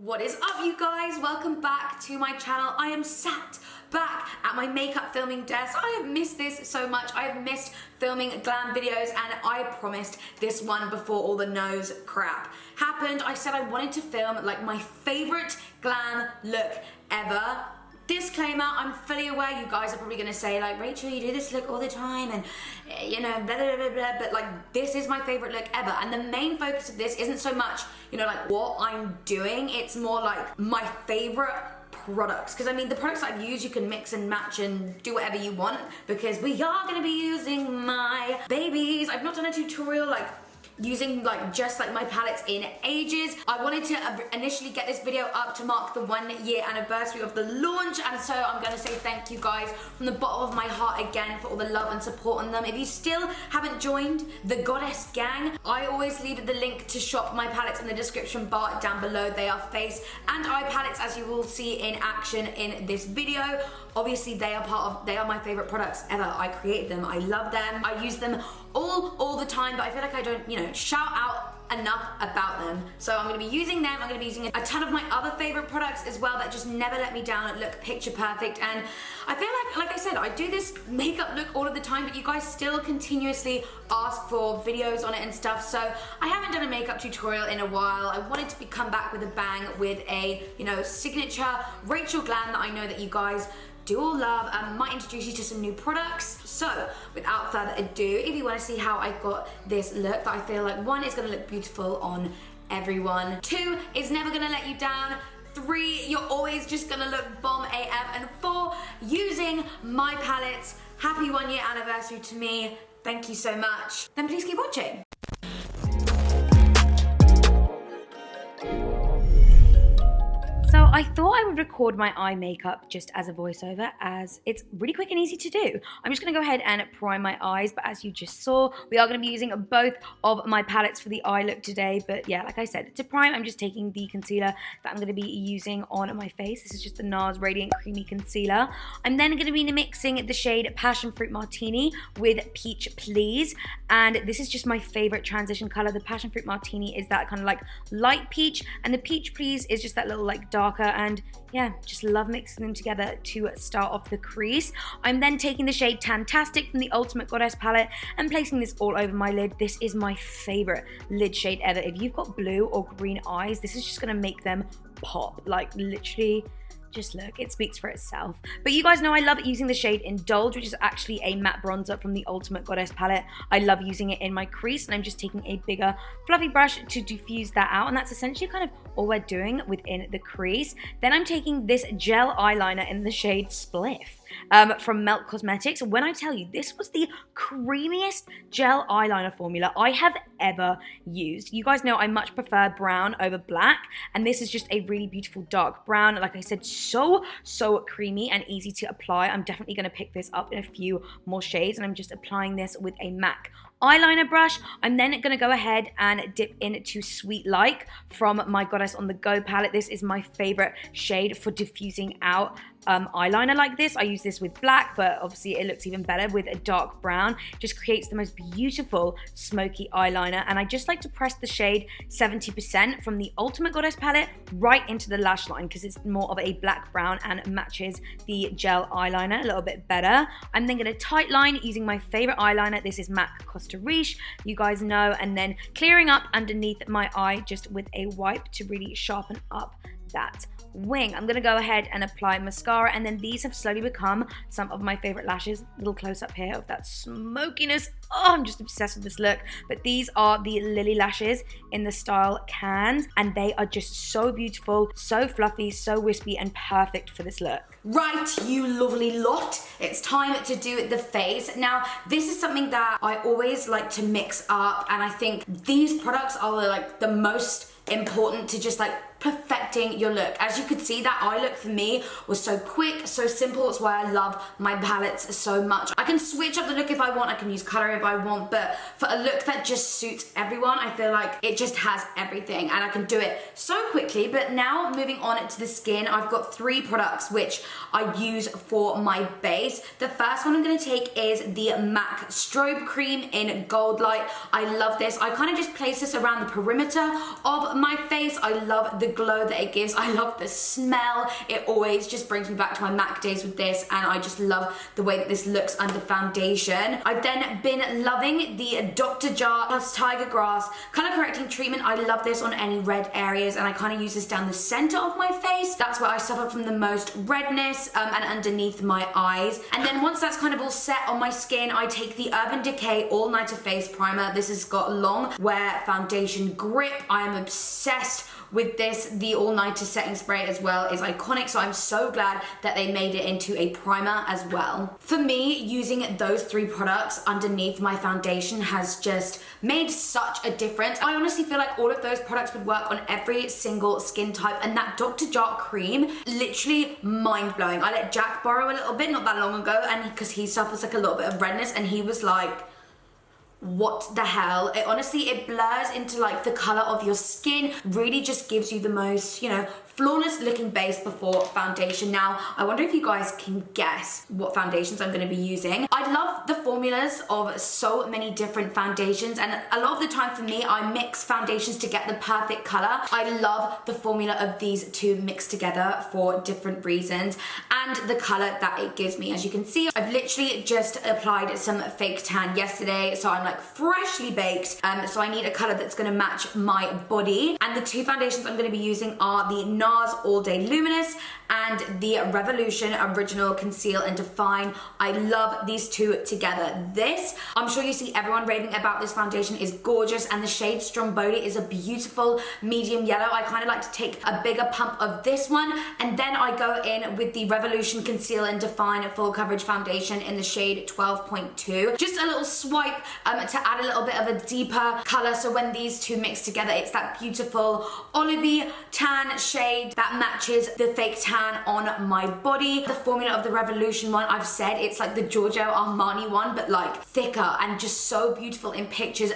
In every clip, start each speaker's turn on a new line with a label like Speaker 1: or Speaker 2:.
Speaker 1: What is up, you guys? Welcome back to my channel. I am sat back at my makeup filming desk. I have missed this so much. I have missed filming glam videos, and I promised this one before all the nose crap happened. I said I wanted to film like my favorite glam look ever. Disclaimer, I'm fully aware you guys are probably gonna say like, Rachel, you do this look all the time and you know, blah, blah, blah, blah, but like this is my favorite look ever. And the main focus of this isn't so much, you know, like what I'm doing, it's more like my favorite products. Because I mean, the products I've used, you can mix and match and do whatever you want, because we are gonna be using my babies. I've not done a tutorial like using like just like my palettes in ages. I wanted to initially get this video up to mark the 1 year anniversary of the launch, and so I'm gonna say thank you guys from the bottom of my heart again for all the love and support on them. If you still haven't joined the Goddess Gang, I always leave the link to shop my palettes in the description bar down below. They are face and eye palettes, as you will see in action in this video. Obviously they are my favorite products ever. I created them, I love them, I use them all the time, but I feel like I don't, you know, shout out enough about them. So I'm gonna be using them. I'm gonna be using a ton of my other favorite products as well that just never let me down and look picture perfect. And I feel like I said, I do this makeup look all of the time, but you guys still continuously ask for videos on it and stuff. So I haven't done a makeup tutorial in a while. I wanted to come back with a bang with a, you know, signature Rachel glam that I know that you guys do all love, and might introduce you to some new products. So without further ado, if you want to see how I got this look that I feel like, 1, is going to look beautiful on everyone, 2, is never going to let you down, 3, you're always just going to look bomb AF, and 4, using my palettes. Happy 1 year anniversary to me. Thank you so much. Then please keep watching. So I thought I would record my eye makeup just as a voiceover, as it's really quick and easy to do. I'm just gonna go ahead and prime my eyes, but as you just saw, we are gonna be using both of my palettes for the eye look today. But yeah, like I said, to prime, I'm just taking the concealer that I'm gonna be using on my face. This is just the NARS Radiant Creamy Concealer. I'm then gonna be mixing the shade Passion Fruit Martini with Peach Please. And this is just my favorite transition color. The Passion Fruit Martini is that kind of like light peach, and the Peach Please is just that little like darker, and yeah, just love mixing them together to start off the crease. I'm then taking the shade Tantastic from the Ultimate Goddess palette and placing this all over my lid. This is my favorite lid shade ever. If you've got blue or green eyes, this is just gonna make them pop, like literally. Just look, it speaks for itself. But you guys know I love using the shade Indulge, which is actually a matte bronzer from the Ultimate Goddess palette. I love using it in my crease, and I'm just taking a bigger fluffy brush to diffuse that out, and that's essentially kind of all we're doing within the crease. Then I'm taking this gel eyeliner in the shade Spliff from Melt Cosmetics. When I tell you, this was the creamiest gel eyeliner formula I have ever used. You guys know I much prefer brown over black, and this is just a really beautiful dark brown. Like I said, so creamy and easy to apply. I'm definitely going to pick this up in a few more shades, and I'm just applying this with a MAC eyeliner brush. I'm then going to go ahead and dip into Sweet Like from my Goddess on the Go palette. This is my favorite shade for diffusing out eyeliner like this. I use this with black, but obviously it looks even better with a dark brown. Just creates the most beautiful smoky eyeliner, and I just like to press the shade 70% from the Ultimate Goddess palette right into the lash line, because it's more of a black brown and matches the gel eyeliner a little bit better. I'm then going to tight line using my favorite eyeliner. This is MAC Costa Riche, you guys know, and then clearing up underneath my eye just with a wipe to really sharpen up that wing. I'm gonna go ahead and apply mascara, and then these have slowly become some of my favorite lashes. Little close up here of that smokiness. Oh, I'm just obsessed with this look. But these are the Lily lashes in the style Cans, and they are just so beautiful, so fluffy, so wispy, and perfect for this look. Right, you lovely lot, it's time to do the face. Now, this is something that I always like to mix up, and I think these products are like the most important to just like perfecting your look. As you could see, that eye look for me was so quick, so simple. It's why I love my palettes so much. I can switch up the look if I want, I can use color if I want, but for a look that just suits everyone, I feel like it just has everything, and I can do it so quickly. But now moving on to the skin, I've got 3 products which I use for my base. The first one I'm gonna take is the MAC Strobe Cream in Gold Light. I love this. I kind of just place this around the perimeter of my face. I love the glow that that it gives. I love the smell. It always just brings me back to my MAC days with this, and I just love the way that this looks under foundation. I've then been loving the Dr. Jart plus Tiger Grass color correcting treatment. I love this on any red areas, and I kind of use this down the center of my face. That's where I suffer from the most redness, and underneath my eyes. And then once that's kind of all set on my skin, I take the Urban Decay All Nighter Face Primer. This has got long wear foundation grip. I am obsessed with this. The All Nighter setting spray as well is iconic, so I'm so glad that they made it into a primer as well. For me, using those three products underneath my foundation has just made such a difference. I honestly feel like all of those products would work on every single skin type, and that Dr. Jart cream, literally mind-blowing. I let Jack borrow a little bit not that long ago, and because he suffers like a little bit of redness, and he was like, what the hell? It honestly, it blurs into like the color of your skin, really just gives you the most, you know, flawless looking base before foundation. Now, I wonder if you guys can guess what foundations I'm going to be using. I love the formulas of so many different foundations, and a lot of the time for me, I mix foundations to get the perfect color. I love the formula of these two mixed together for different reasons, and the color that it gives me. As you can see, I've literally just applied some fake tan yesterday, so I'm like freshly baked, so I need a color that's going to match my body. And the two foundations I'm going to be using are the NARS All Day Luminous and the Revolution Original Conceal and Define. I love these two together. This, I'm sure you see everyone raving about this foundation, is gorgeous, and the shade Stromboli is a beautiful medium yellow. I kind of like to take a bigger pump of this one, and then I go in with the Revolution Conceal and Define Full Coverage Foundation in the shade 12.2. Just a little swipe to add a little bit of a deeper color, so when these two mix together, it's that beautiful olivey tan shade that matches the fake tan on my body. The formula of the Revolution one, I've said it's like the Giorgio Armani one, but like thicker and just so beautiful in pictures.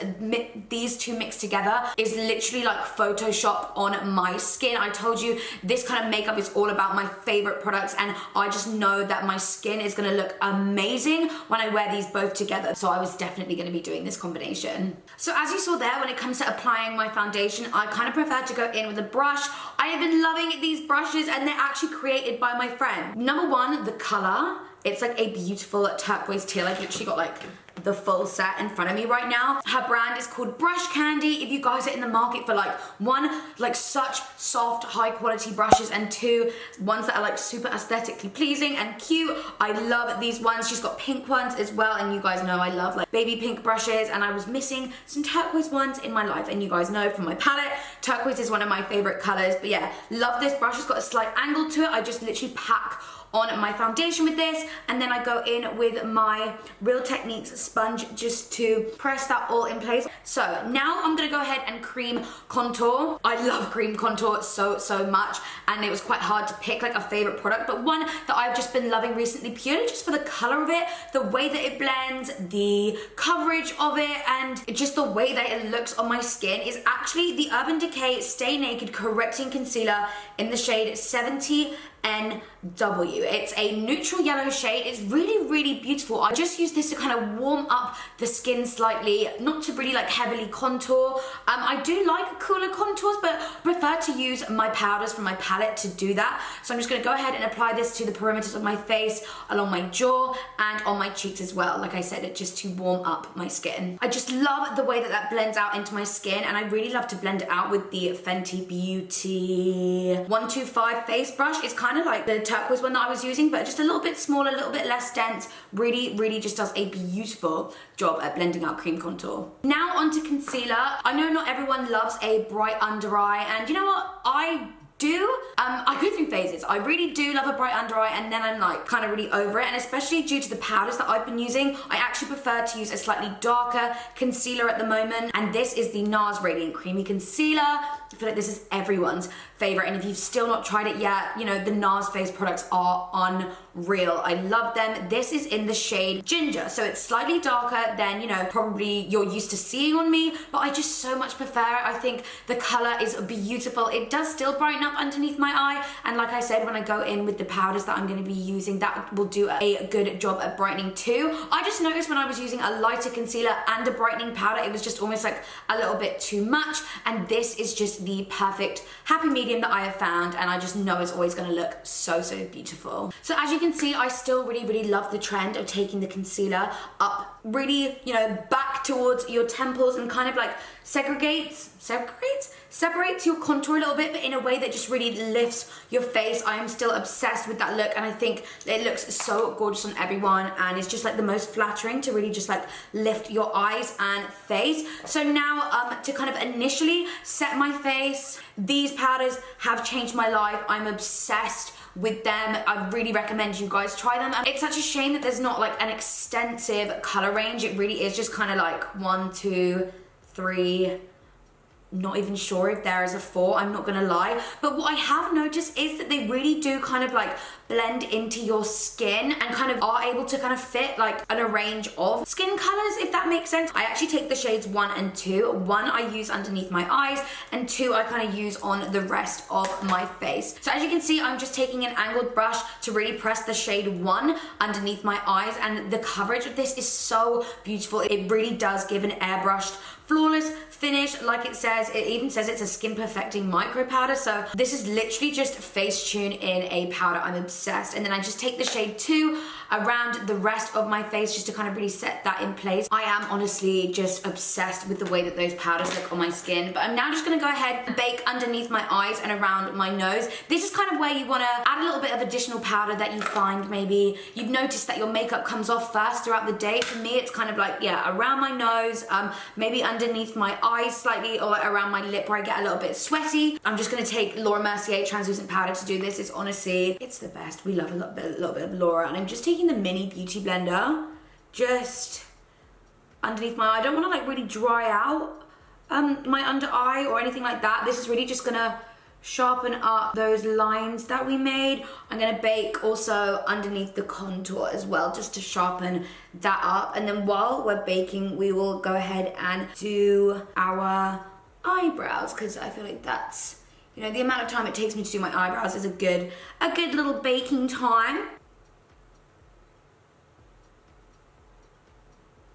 Speaker 1: These two mixed together is literally like Photoshop on my skin. I told you this kind of makeup is all about my favorite products, and I just know that my skin is gonna look amazing when I wear these both together. So I was definitely gonna be doing this combination. So as you saw there, when it comes to applying my foundation, I kind of prefer to go in with a brush. I have been loving these brushes, and they're actually created by my friend. Number one, the color. It's like a beautiful turquoise teal. I've literally got like the full set in front of me right now. Her brand is called Brush Candy. If you guys are in the market for like one, like such soft, high quality brushes, and two, ones that are like super aesthetically pleasing and cute, I love these ones. She's got pink ones as well, and you guys know I love like baby pink brushes, and I was missing some turquoise ones in my life, and you guys know from my palette, turquoise is one of my favorite colors. But yeah, love this brush. It's got a slight angle to it. I just literally pack on my foundation with this, and then I go in with my Real Techniques sponge just to press that all in place. So now I'm gonna go ahead and cream contour. I love cream contour so much, and it was quite hard to pick like a favorite product, but one that I've just been loving recently purely just for the color of it, the way that it blends, the coverage of it, and just the way that it looks on my skin is actually the Urban Decay Stay Naked Correcting Concealer in the shade 70 NW. It's a neutral yellow shade. It's really beautiful. I just use this to kind of warm up the skin slightly, not to really like heavily contour. I do like cooler contours, but prefer to use my powders from my palette to do that. So I'm just gonna go ahead and apply this to the perimeters of my face, along my jaw, and on my cheeks as well. Like I said, it just to warm up my skin. I just love the way that that blends out into my skin, and I really love to blend it out with the Fenty Beauty 125 face brush. It's kind of like the turquoise one that I was using, but just a little bit smaller, a little bit less dense. Really just does a beautiful job at blending out cream contour. Now onto concealer. I know not everyone loves a bright under eye, and you know what? I go through phases. I really do love a bright under eye, and then I'm like kind of really over it, and especially due to the powders that I've been using, I actually prefer to use a slightly darker concealer at the moment, and this is the NARS Radiant Creamy Concealer. I feel like this is everyone's favorite, and if you've still not tried it yet, you know, the NARS face products are unreal. I love them. This is in the shade Ginger, so it's slightly darker than, you know, probably you're used to seeing on me, but I just so much prefer it. I think the color is beautiful. It does still brighten up underneath my eye, and like I said, when I go in with the powders that I'm going to be using, that will do a good job at brightening too. I just noticed when I was using a lighter concealer and a brightening powder, it was just almost like a little bit too much, and this is just just the perfect happy medium that I have found, and I just know it's always going to look so beautiful. So as you can see, I still really love the trend of taking the concealer up really, you know, back towards your temples and kind of like separates your contour a little bit, but in a way that just really lifts your face. I am still obsessed with that look, and I think it looks so gorgeous on everyone, and it's just like the most flattering to really just like lift your eyes and face. So now to kind of initially set my face, these powders have changed my life. I'm obsessed with them. I really recommend you guys try them. And it's such a shame that there's not like an extensive color range. It really is just kind of like 1, 2, 3, not even sure if there is a 4, I'm not gonna lie. But what I have noticed is that they really do kind of like blend into your skin and kind of are able to kind of fit like in a range of skin colors, if that makes sense. I actually take the shades 1 and 2. 1 I use underneath my eyes, and 2 I kind of use on the rest of my face. So as you can see, I'm just taking an angled brush to really press the shade 1 underneath my eyes, and the coverage of this is so beautiful. It really does give an airbrushed, flawless finish. Like it says, it even says it's a skin perfecting micro powder. So this is literally just Facetune in a powder. I'm obsessed. And then I just take the shade 2 around the rest of my face just to kind of really set that in place. I am honestly just obsessed with the way that those powders look on my skin. But I'm now just gonna go ahead and bake underneath my eyes and around my nose. This is kind of where you wanna add a little bit of additional powder that you find maybe you've noticed that your makeup comes off first throughout the day. For me, it's kind of like, yeah, around my nose, maybe underneath my eyes slightly, or around my lip where I get a little bit sweaty. I'm just gonna take Laura Mercier translucent powder to do this. It's honestly, it's the best. We love a little bit of Laura, and I'm just taking the mini beauty blender just underneath my eye. I don't want to like really dry out my under eye or anything like that. This is really just gonna sharpen up those lines that we made. I'm gonna bake also underneath the contour as well, just to sharpen that up. And then while we're baking, we will go ahead and do our eyebrows, because I feel like that's, you know, the amount of time it takes me to do my eyebrows is a good little baking time.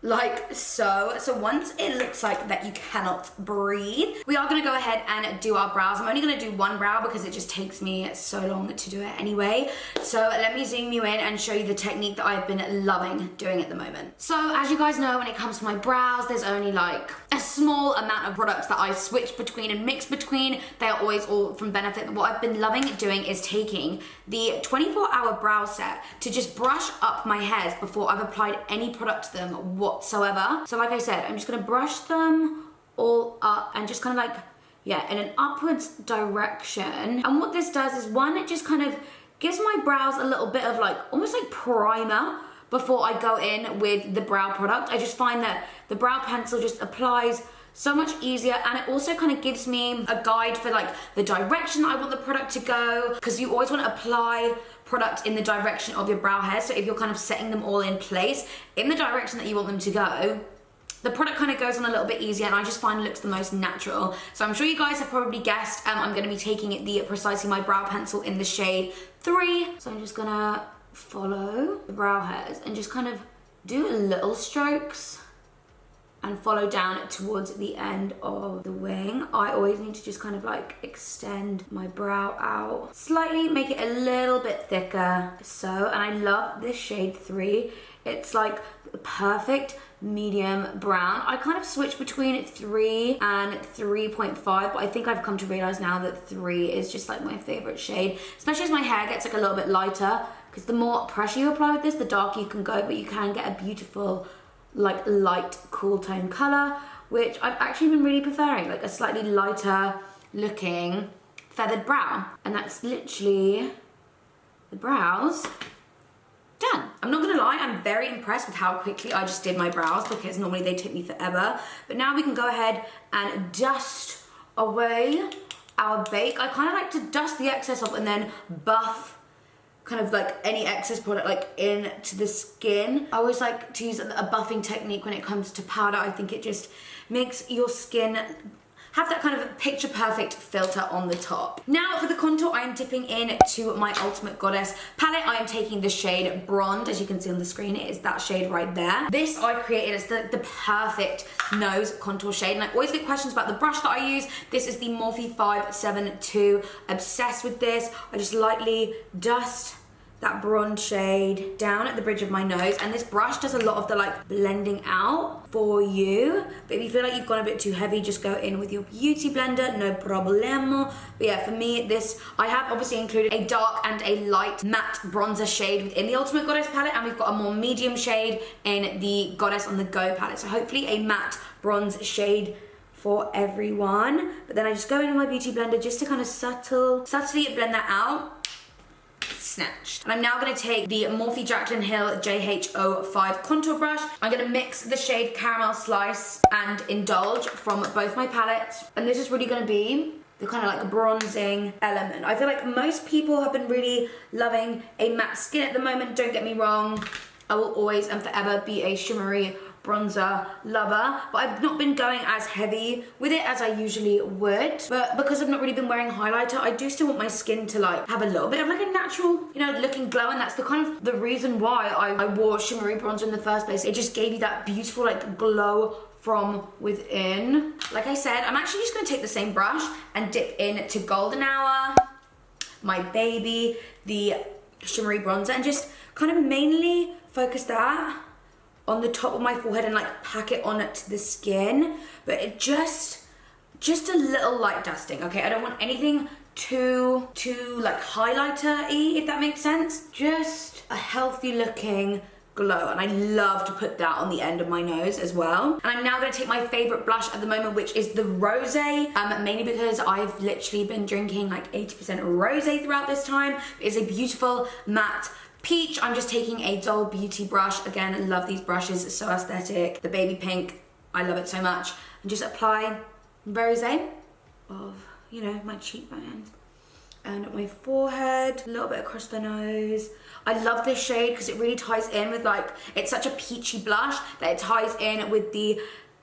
Speaker 1: Like so. So once it looks like that you cannot breathe, we are gonna go ahead and do our brows. I'm only gonna do one brow because it just takes me so long to do it anyway. So let me zoom you in and show you the technique that I've been loving doing at the moment. So as you guys know, when it comes to my brows, there's only like a small amount of products that I switch between and mix between. They are always all from Benefit. But what I've been loving doing is taking the 24-hour brow set to just brush up my hairs before I've applied any product to them whatsoever. So like I said, I'm just gonna brush them all up and just kind of like, yeah, in an upwards direction. And what this does is, one, it just kind of gives my brows a little bit of like, almost like primer before I go in with the brow product. I just find that the brow pencil just applies so much easier, and it also kind of gives me a guide for like the direction that I want the product to go, because you always want to apply product in the direction of your brow hair. So if you're kind of setting them all in place in the direction that you want them to go, the product kind of goes on a little bit easier, and I just find it looks the most natural. So I'm sure you guys have probably guessed, I'm going to be taking the Precisely My Brow Pencil in the shade 3. So I'm just gonna follow the brow hairs and just kind of do little strokes and follow down towards the end of the wing. I always need to just kind of like extend my brow out slightly, make it a little bit thicker. So, and I love this shade 3. It's like the perfect medium brown. I kind of switch between 3 and 3.5, but I think I've come to realize now that 3 is just like my favorite shade, especially as my hair gets like a little bit lighter, because the more pressure you apply with this, the darker you can go, but you can get a beautiful like light cool tone color, which I've actually been really preferring, like a slightly lighter looking feathered brow. And that's literally the brows done. I'm not gonna lie, I'm very impressed with how quickly I just did my brows, because normally they take me forever. But now we can go ahead and dust away our bake. I kind of like to dust the excess off and then buff kind of like any excess product like into the skin. I always like to use a buffing technique when it comes to powder. I think it just makes your skin have that kind of picture perfect filter on the top. Now for the contour, I am dipping into my Ultimate Goddess palette. I am taking the shade Blonde. As you can see on the screen, it is that shade right there. This I created as the perfect nose contour shade, and I always get questions about the brush that I use. This is the Morphe 572. Obsessed with this. I just lightly dust that bronze shade down at the bridge of my nose, and this brush does a lot of the like blending out for you. But if you feel like you've gone a bit too heavy, just go in with your beauty blender, no problemo. But yeah, for me, this, I have obviously included a dark and a light matte bronzer shade within the Ultimate Goddess palette, and we've got a more medium shade in the Goddess on the Go palette. So hopefully a matte bronze shade for everyone. But then I just go in with my beauty blender just to kind of subtly blend that out. Snatched. And I'm now going to take the Morphe Jaclyn Hill JH05 contour brush. I'm going to mix the shade Caramel Slice and Indulge from both my palettes, and this is really going to be the kind of like bronzing element. I feel like most people have been really loving a matte skin at the moment, don't get me wrong. I will always and forever be a shimmery bronzer lover, but I've not been going as heavy with it as I usually would. But because I've not really been wearing highlighter, I do still want my skin to like have a little bit of like a natural, you know, looking glow, and that's the kind of the reason why I wore shimmery bronzer in the first place. It just gave you that beautiful like glow from within. Like I said, I'm actually just gonna take the same brush and dip into Golden Hour, my baby, the shimmery bronzer, and just kind of mainly focus that on the top of my forehead and like pack it on to the skin. But it just a little light dusting, okay? I don't want anything too like highlighter-y, if that makes sense. Just a healthy looking glow, and I love to put that on the end of my nose as well. And I'm now going to take my favorite blush at the moment, which is the Rosé, mainly because I've literally been drinking like 80% Rosé throughout this time. It's a beautiful matte peach. I'm just taking a Doll Beauty brush. Again, I love these brushes, it's so aesthetic. The baby pink, I love it so much. And just apply rosé of, you know, my cheekbones and my forehead, a little bit across the nose. I love this shade because it really ties in with like, it's such a peachy blush that it ties in with the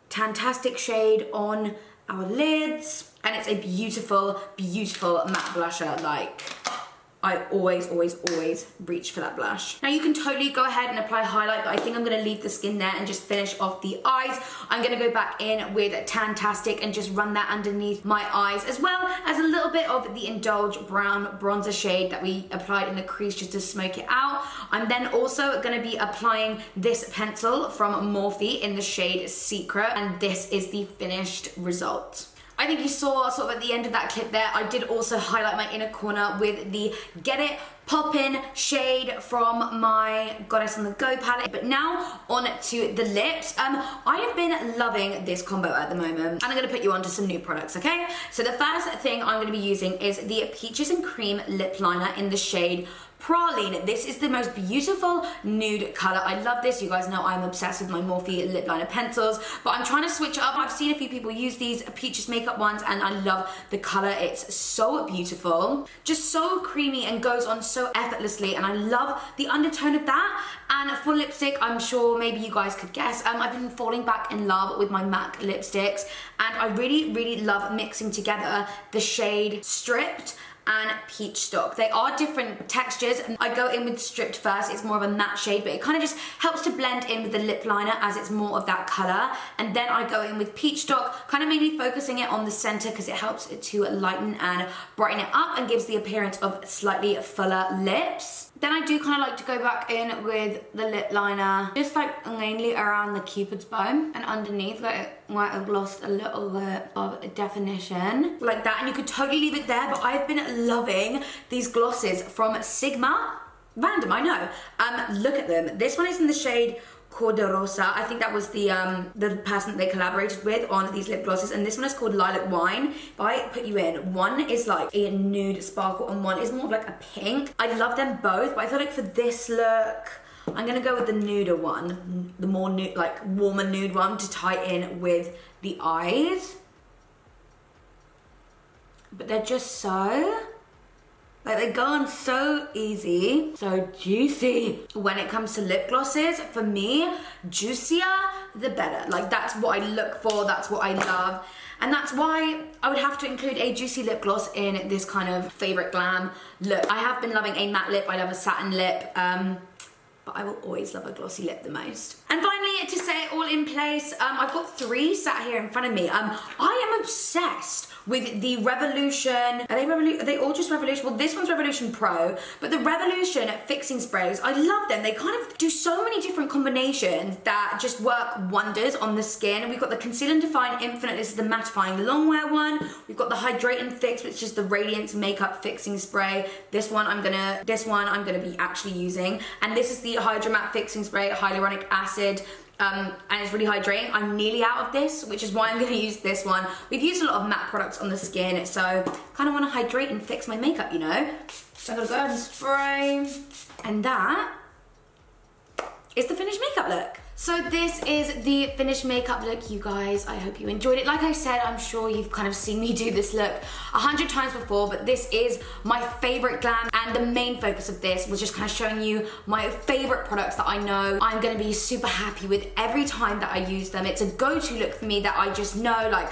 Speaker 1: Tantastic shade on our lids. And it's a beautiful, beautiful matte blusher. Like, I always reach for that blush. Now you can totally go ahead and apply highlight, but I think I'm gonna leave the skin there and just finish off the eyes. I'm gonna go back in with Tantastic and just run that underneath my eyes, as well as a little bit of the Indulge Brown bronzer shade that we applied in the crease just to smoke it out. I'm then also gonna be applying this pencil from Morphe in the shade Secret, and this is the finished result. I think you saw sort of at the end of that clip there, I did also highlight my inner corner with the Get It Poppin' shade from my Goddess on the Go palette. But now on to the lips. I have been loving this combo at the moment, and I'm gonna put you onto some new products, okay? So the first thing I'm gonna be using is the Peaches and Cream lip liner in the shade Praline. This is the most beautiful nude color. I love this. You guys know I'm obsessed with my Morphe lip liner pencils, but I'm trying to switch it up. I've seen a few people use these Peaches makeup ones, and I love the color. It's so beautiful, just so creamy and goes on so effortlessly, and I love the undertone of that. And for lipstick, I'm sure maybe you guys could guess, I've been falling back in love with my MAC lipsticks, and I really love mixing together the shade Stripped and Peach Stock. They are different textures, and I go in with Stripped first. It's more of a matte shade, but it kind of just helps to blend in with the lip liner as it's more of that color. And then I go in with Peach Stock, kind of mainly focusing it on the center because it helps it to lighten and brighten it up and gives the appearance of slightly fuller lips. Then I do kind of like to go back in with the lip liner, just like mainly around the Cupid's bow and underneath where it might have lost a little bit of definition, like that. And you could totally leave it there, but I've been loving these glosses from Sigma. Random, I know. Look at them. This one is in the shade Corderosa. I think that was the person that they collaborated with on these lip glosses, and this one is called Lilac Wine. If I put you in, one is like a nude sparkle and one is more of like a pink. I love them both, but I feel like for this look, I'm gonna go with the nuder one, the more nude, like warmer nude one to tie in with the eyes. But they're just so, like, they go on so easy, so juicy. When it comes to lip glosses, for me, juicier the better. Like, that's what I look for, that's what I love. And that's why I would have to include a juicy lip gloss in this kind of favorite glam look. I have been loving a matte lip, I love a satin lip, but I will always love a glossy lip the most. And finally, to set it all in place, I've got 3 sat here in front of me. I am obsessed with the Revolution, are they all just Revolution? Well, this one's Revolution Pro, but the Revolution fixing sprays, I love them. They kind of do so many different combinations that just work wonders on the skin. We've got the Conceal and Define Infinite, this is the mattifying long wear one. We've got the Hydrate and Fix, which is the Radiance Makeup Fixing Spray. This one I'm gonna be actually using. And this is the Hydra Matte Fixing Spray, hyaluronic acid. And it's really hydrating. I'm nearly out of this, which is why I'm going to use this one. We've used a lot of matte products on the skin, so kind of want to hydrate and fix my makeup, you know? So I'm going to go ahead and spray. And that is the finished makeup look. So this is the finished makeup look, you guys. I hope you enjoyed it. Like I said, I'm sure you've kind of seen me do this look 100 times before, but this is my favorite glam, and the main focus of this was just kind of showing you my favorite products that I know I'm gonna be super happy with every time that I use them. It's a go-to look for me that I just know, like,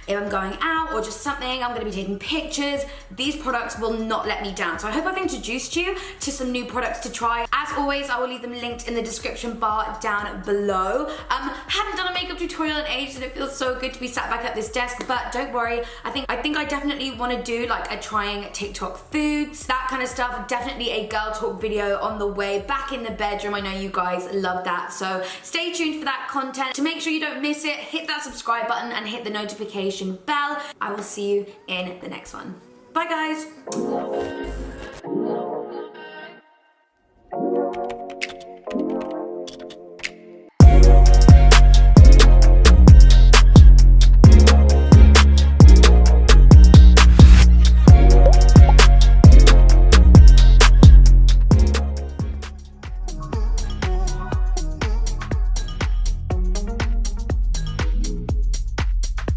Speaker 1: if I'm going out or just something, I'm gonna be taking pictures, these products will not let me down. So I hope I've introduced you to some new products to try. As always, I will leave them linked in the description bar down below. Haven't done a makeup tutorial in ages and it feels so good to be sat back at this desk, but don't worry, I think I definitely wanna do like a trying TikTok foods, that kind of stuff. Definitely a girl talk video on the way back in the bedroom. I know you guys love that. So stay tuned for that content. To make sure you don't miss it, hit that subscribe button and hit the notification bell. I will see you in the next one. Bye guys.